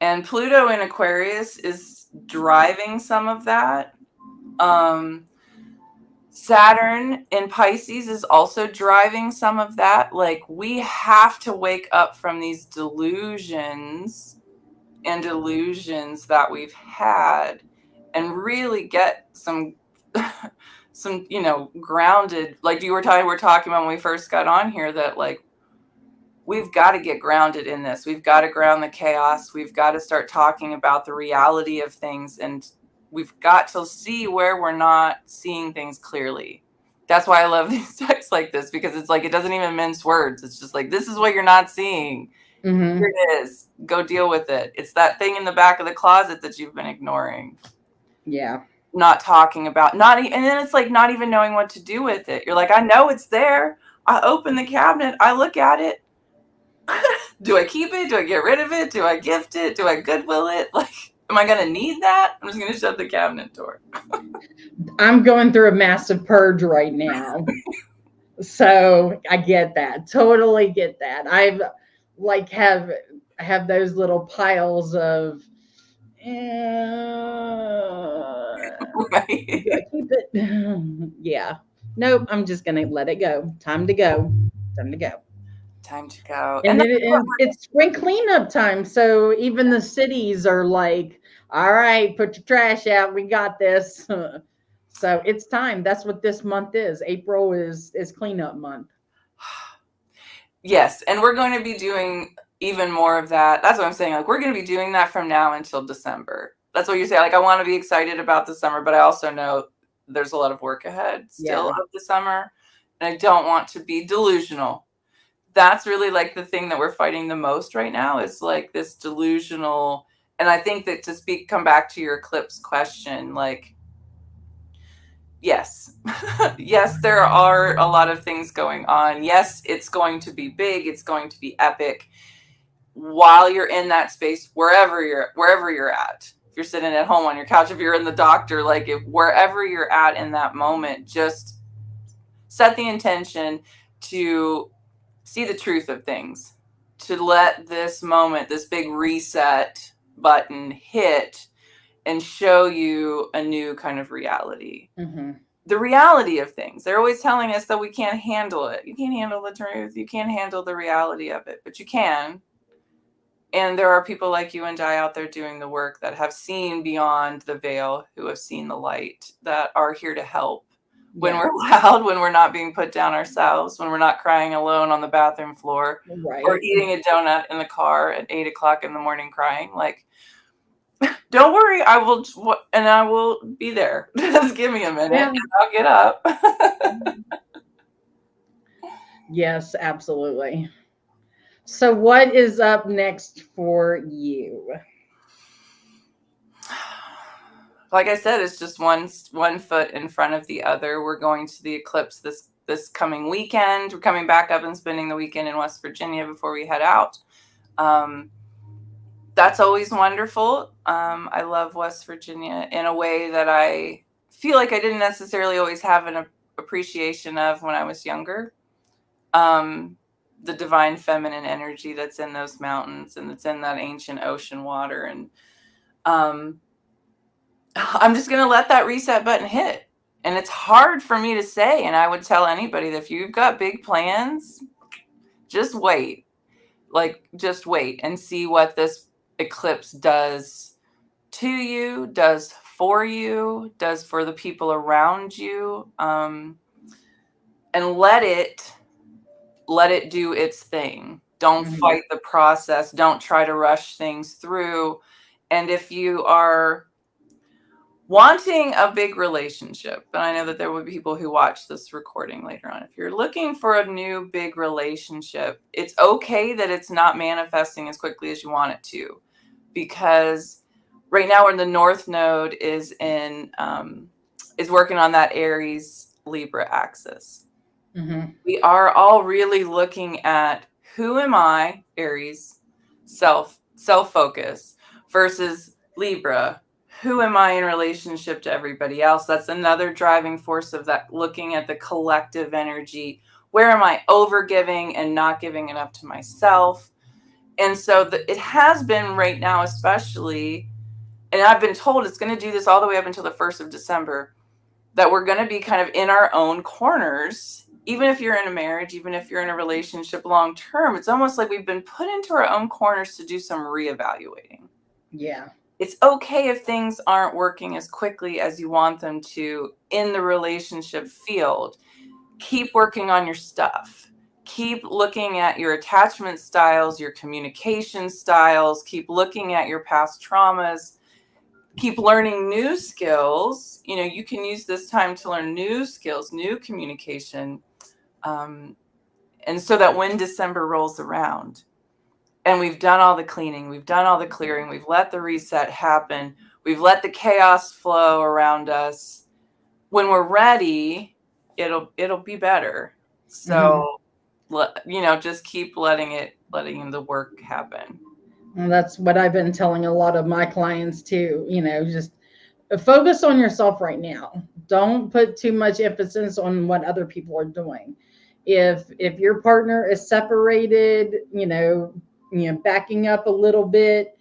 And Pluto in Aquarius is driving some of that. Saturn in Pisces is also driving some of that. Like, we have to wake up from these delusions and illusions that we've had and really get some some, you know, grounded, like we're talking about when we first got on here, that like we've got to get grounded in this. We've got to ground the chaos. We've got to start talking about the reality of things, and we've got to see where we're not seeing things clearly. That's why I love these texts like this, because it's like, it doesn't even mince words. It's just like, this is what you're not seeing. Here it is. Go deal with it. It's that thing in the back of the closet that you've been ignoring. Yeah. Not talking about, and then it's like not even knowing what to do with it. You're like, I know it's there. I open the cabinet. I look at it. Do I keep it? Do I get rid of it? Do I gift it? Do I Goodwill it? Like, am I going to need that? I'm just going to shut the cabinet door. I'm going through a massive purge right now. So I get that. Totally get that. I've like have those little piles of Right. do I keep it? Yeah. Nope, I'm just gonna let it go. Time to go. Time to go. Time to go. And it's spring cleanup time. So even the cities are like, all right, put your trash out. We got this. So it's time. That's what this month is. April is cleanup month. Yes, and we're going to be doing even more of that. That's what I'm saying. Like, we're going to be doing that from now until December. That's what you say. Like, I want to be excited about the summer, but I also know there's a lot of work ahead still of the summer, and I don't want to be delusional. That's really like the thing that we're fighting the most right now, is like this delusional. And I think that come back to your eclipse question, like, yes, yes, there are a lot of things going on. Yes, it's going to be big. It's going to be epic. While you're in that space, wherever you're at, if you're sitting at home on your couch, if you're in the doctor, like, if wherever you're at in that moment, just set the intention to see the truth of things, to let this moment, this big reset button hit and show you a new kind of reality. Mm-hmm. The reality of things. They're always telling us that we can't handle it. You can't handle the truth. You can't handle the reality of it, but you can. And there are people like you and I out there doing the work that have seen beyond the veil, who have seen the light, that are here to help. When we're loud, when we're not being put down ourselves, when we're not crying alone on the bathroom floor, or eating a donut in the car at 8 o'clock in the morning crying, like, don't worry, I will be there. Just give me a minute and I'll get up. Yes, absolutely. So what is up next for you? Like I said, it's just one foot in front of the other. We're going to the eclipse this coming weekend. We're coming back up and spending the weekend in West Virginia before we head out. That's always wonderful. I love West Virginia in a way that I feel like I didn't necessarily always have an appreciation of when I was younger. The divine feminine energy that's in those mountains and that's in that ancient ocean water. And I'm just going to let that reset button hit. And it's hard for me to say. And I would tell anybody that if you've got big plans, just wait. Like, just wait and see what this eclipse does to you, does for you, does for the people around you. And let it do its thing. Don't fight the process. Don't try to rush things through. And if you are wanting a big relationship, and I know that there will be people who watch this recording later on, if you're looking for a new big relationship, it's okay that it's not manifesting as quickly as you want it to, because right now when the North Node is working on that Aries Libra axis. Mm-hmm. We are all really looking at who am I, Aries, self-focus, versus Libra, who am I in relationship to everybody else? That's another driving force of that, looking at the collective energy. Where am I overgiving and not giving enough to myself? And so it has been right now, especially, and I've been told it's going to do this all the way up until the 1st of December, that we're going to be kind of in our own corners. Even if you're in a marriage, even if you're in a relationship long term, it's almost like we've been put into our own corners to do some reevaluating. Yeah. It's okay if things aren't working as quickly as you want them to in the relationship field. Keep working on your stuff. Keep looking at your attachment styles, your communication styles. Keep looking at your past traumas. Keep learning new skills. You know, you can use this time to learn new skills, new communication. And so that when December rolls around and we've done all the cleaning, we've done all the clearing, we've let the reset happen, we've let the chaos flow around us, when we're ready, it'll be better. So, you know, just keep letting the work happen. And that's what I've been telling a lot of my clients too. You know, just focus on yourself right now. Don't put too much emphasis on what other people are doing. If your partner is separated, backing up a little bit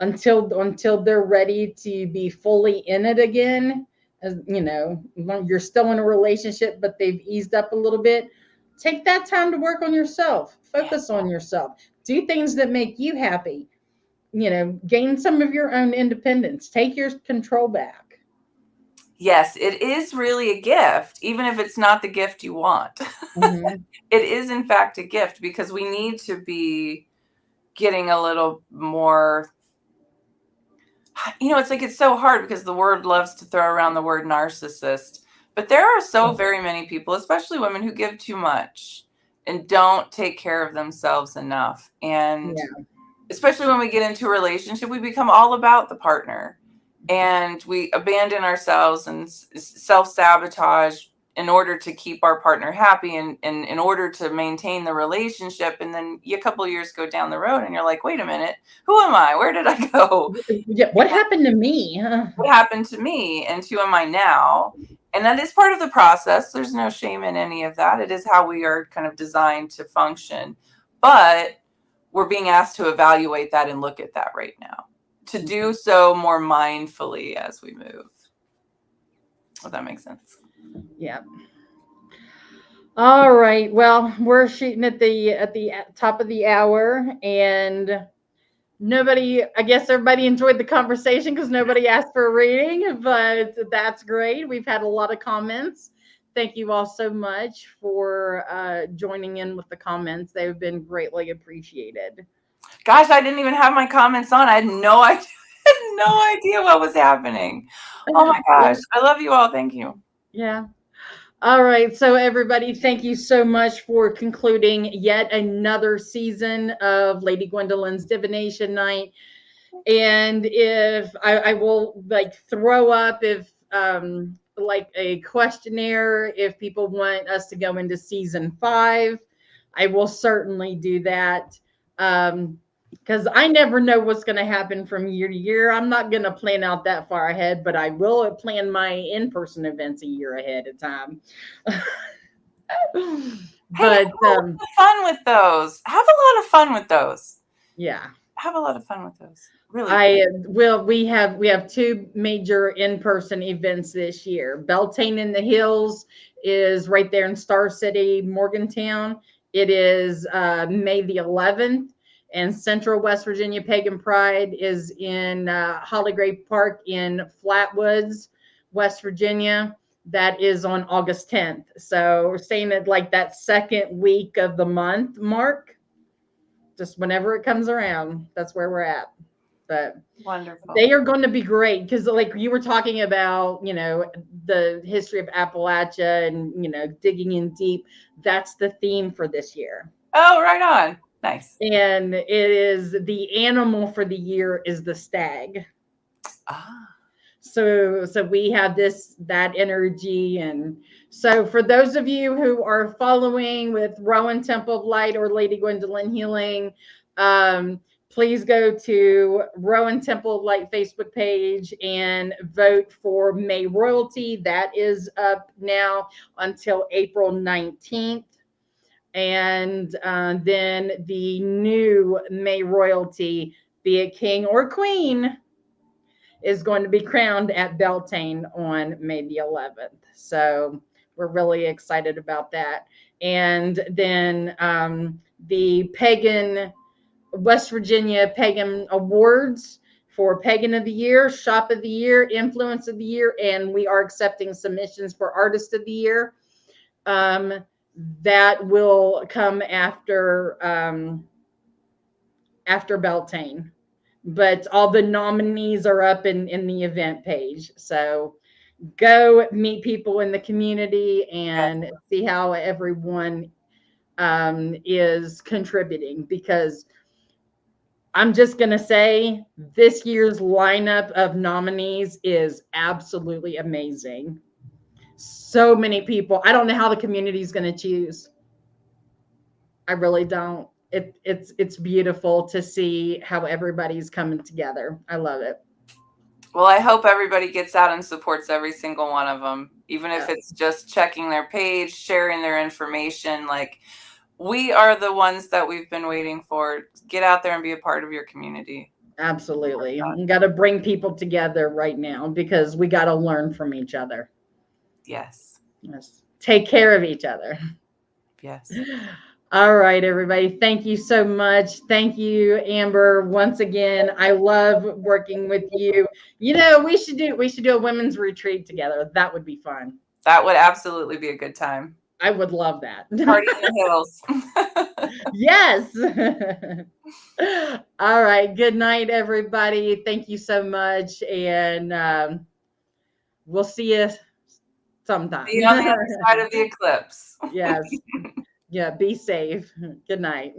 until they're ready to be fully in it again. As you're still in a relationship, but they've eased up a little bit. Take that time to work on yourself. Focus on yourself. Do things that make you happy. Gain some of your own independence. Take your control back. Yes, it is really a gift, even if it's not the gift you want. Mm-hmm. It is, in fact, a gift, because we need to be getting a little more, it's like, it's so hard because the word loves to throw around the word narcissist, but there are so very many people, especially women, who give too much and don't take care of themselves enough. And especially when we get into a relationship, we become all about the partner and we abandon ourselves and self-sabotage in order to keep our partner happy and in order to maintain the relationship. And then a couple of years go down the road and you're like, wait a minute, who am I? Where did I go? Yeah, what happened to me? What happened to me? And who am I now? And that is part of the process. There's no shame in any of that. It is how we are kind of designed to function. But we're being asked to evaluate that and look at that right now, to do so more mindfully as we move. If that makes sense. Yeah. All right. Well, we're shooting at the top of the hour, and I guess everybody enjoyed the conversation because nobody asked for a reading, but that's great. We've had a lot of comments. Thank you all so much for joining in with the comments. They've been greatly appreciated. Gosh, I didn't even have my comments on. I had no idea, no idea what was happening. Oh my gosh. I love you all. Thank you. Yeah. All right. So, everybody, thank you so much for concluding yet another season of Lady Gwendolyn's Divination Night. And if I will throw up if like a questionnaire if people want us to go into season 5, I will certainly do that. Because I never know what's going to happen from year to year. I'm not going to plan out that far ahead, but I will plan my in-person events a year ahead of time. Hey, But fun with those. Have a lot of fun with those. Yeah. Have a lot of fun with those. Really. We have 2 major in-person events this year. Beltane in the Hills is right there in Star City, Morgantown. It is May the 11th, and Central West Virginia Pagan Pride is in Hollygrave Park in Flatwoods, West Virginia. That is on August 10th. So we're saying it like that second week of the month mark. Just whenever it comes around, that's where we're at. But wonderful. They are going to be great because, like you were talking about, the history of Appalachia and digging in deep. That's the theme for this year. Oh, right on. Nice. And it is the animal for the year is the stag. Ah. So we have that energy. And so for those of you who are following with Rowan Temple of Light or Lady Gwendolyn Healing, please go to Rowan Temple of Light Facebook page and vote for May Royalty. That is up now until April 19th. And then the new May Royalty, be it king or queen, is going to be crowned at Beltane on May the 11th. So we're really excited about that. And then the Pagan West Virginia Pagan Awards for Pagan of the Year, Shop of the Year, Influence of the Year, and we are accepting submissions for Artist of the Year. That will come after Beltane. But all the nominees are up in the event page. So go meet people in the community and see how everyone is contributing, because I'm just going to say this year's lineup of nominees is absolutely amazing. So many people. I don't know how the community is going to choose. I really don't. It's beautiful to see how everybody's coming together. I love it. Well, I hope everybody gets out and supports every single one of them, even if it's just checking their page, sharing their information. Like, we are the ones that we've been waiting for. Get out there and be a part of your community. Absolutely. We got to bring people together right now because we got to learn from each other. Yes. Yes. Take care of each other. Yes. All right, everybody. Thank you so much. Thank you, Amber. Once again, I love working with you. You know, we should do a women's retreat together. That would be fun. That would absolutely be a good time. I would love that. Party in the hills. Yes. All right. Good night, everybody. Thank you so much. And we'll see you sometime. See you on the other side of the eclipse. Yes. Yeah. Be safe. Good night.